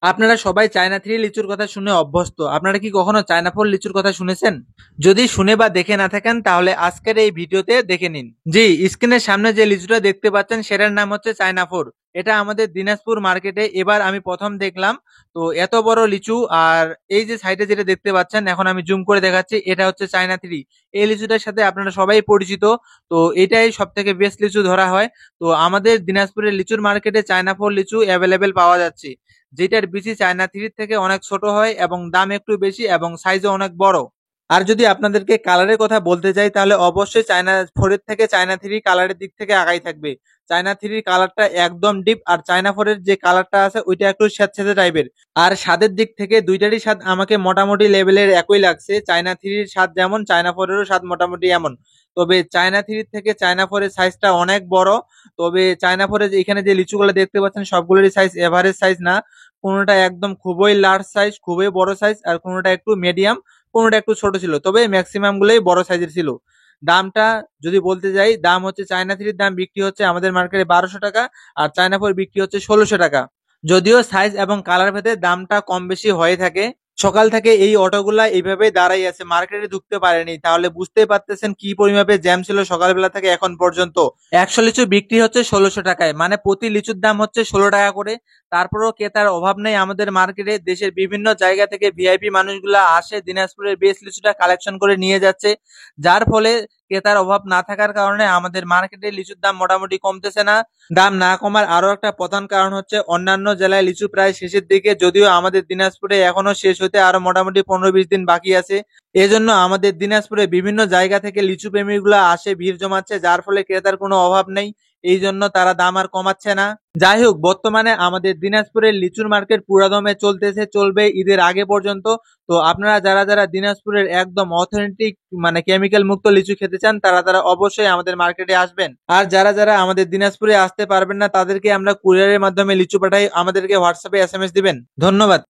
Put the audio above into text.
আপনারা সবাই China three লিচুর কথা শুনে অভ্যস্ত। আপনারা কি কখনো চায়না ফোর লিচুর কথা শুনেছেন? যদি শুনে বা দেখে না থাকেন তাহলে আজকের এই ভিডিওতে দেখে নিন। জি, স্ক্রিনের সামনে যে লিচুটা দেখতে পাচ্ছেন সেটার নাম হচ্ছে চায়না ফোর। এটা আমাদের দিনাজপুর মার্কেটে এবার আমি প্রথম দেখলাম। তো এত বড় লিচু, আর এই যে সাইডে যেটা দেখতে পাচ্ছেন, এখন আমি জুম করে দেখাচ্ছি, এটা হচ্ছে চায়না থ্রি। এই লিচুটার সাথে আপনারা সবাই পরিচিত। তো এটাই সব থেকে বেস্ট লিচু ধরা হয়। তো আমাদের দিনাজপুরের লিচুর মার্কেটে চায়না ফোর লিচু অ্যাভেলেবেল পাওয়া যাচ্ছে, যেটার বিচি চায়না থ্রির থেকে অনেক ছোট হয় এবং দাম একটু বেশি এবং সাইজও অনেক বড়। আর যদি আপনাদেরকে কালারের কথা বলতে যাই তাহলে অবশ্যই চায়না ফোরের থেকে চায়না থ্রি কালারের দিক থেকে আগাই থাকবে। চায়না থ্রির কালারটা একদম ডিপ, আর চায়না ফোরের যে কালারটা আছে ওইটা একটু স্যাঁতসেঁতে টাইপের। আর স্বাদের দিক থেকে দুইটারই স্বাদ আমাকে মোটামুটি লেভেলের একই লাগছে। চায়না থ্রির স্বাদ যেমন, চায়না ফোরেরও স্বাদ মোটামুটি এমন। তবে চায়না থ্রির থেকে চায়না ফোরের সাইজটা অনেক বড়। তবে চায়না ফোরে এখানে যে লিচুগুলো দেখতে পাচ্ছেন সবগুলোরই সাইজ এভারেজ সাইজ না। কোনোটা একদম খুবই লার্জ সাইজ, খুবই বড় সাইজ, আর কোনোটা একটু মিডিয়াম, কোনোটা একটু ছোট ছিল, তবে ম্যাক্সিমাম গুলোই বড় সাইজের ছিল। দামটা যদি বলতে যাই, দাম হচ্ছে চায়না থ্রির দাম বিক্রি হচ্ছে আমাদের মার্কেটে 1200 টাকা, আর চায়না ফোর বিক্রি হচ্ছে 1600 টাকা। যদিও সাইজ এবং কালার ভেদে দামটা কম বেশি হয়ে থাকে। সকাল থেকে এই অটোগুলা এইভাবে দাঁড়াই আছে, মার্কেটে ঢুকতে পারেনি, তাহলে বুঝতেই পারতেছেন কি পরিমাপে জ্যাম ছিল সকালবেলা থেকে এখন পর্যন্ত। 100 লিচু বিক্রি হচ্ছে 1600 টাকায়, মানে প্রতি লিচুর দাম হচ্ছে 16 টাকা করে। তারপরও ক্রেতার অভাব নেই আমাদের মার্কেটে। দেশের বিভিন্ন জায়গা থেকে ভিআইপি মানুষগুলা আসে, দিনাজপুরের বেস্ট লিচুটা কালেকশন করে নিয়ে যাচ্ছে। যার ফলে ক্রেতার অভাব না থাকার কারণে আমাদের মার্কেটে লিচুর দাম মোটামুটি কমতেছে না। দাম না কমার আরো একটা প্রধান কারণ হচ্ছে অন্যান্য জেলায় লিচু প্রায় শেষের দিকে, যদিও আমাদের দিনাজপুরে এখনো শেষ হতে আরো মোটামুটি 15-20 দিন বাকি আছে। এজন্য আমাদের দিনাজপুরে বিভিন্ন জায়গা থেকে লিচু প্রেমীগুলা আসে, ভিড় জমাচ্ছে, যার ফলে ক্রেতার কোনো অভাব নেই। এই জন্য তারা দাম আর কমাচ্ছে না। যাই হোক, বর্তমানে আমাদের দিনাজপুরের লিচুর মার্কেট পুরাদমে চলতেছে, চলবে ঈদের আগে পর্যন্ত। তো আপনারা যারা যারা দিনাজপুরের একদম অথেন্টিক, মানে কেমিক্যাল মুক্ত লিচু খেতে চান, তারা তারা অবশ্যই আমাদের মার্কেটে আসবেন। আর যারা যারা আমাদের দিনাজপুরে আসতে পারবেন না তাদেরকে আমরা কুরিয়ারের মাধ্যমে লিচু পাঠাই, আমাদেরকে হোয়াটসঅ্যাপে এসএমএস দিবেন। ধন্যবাদ।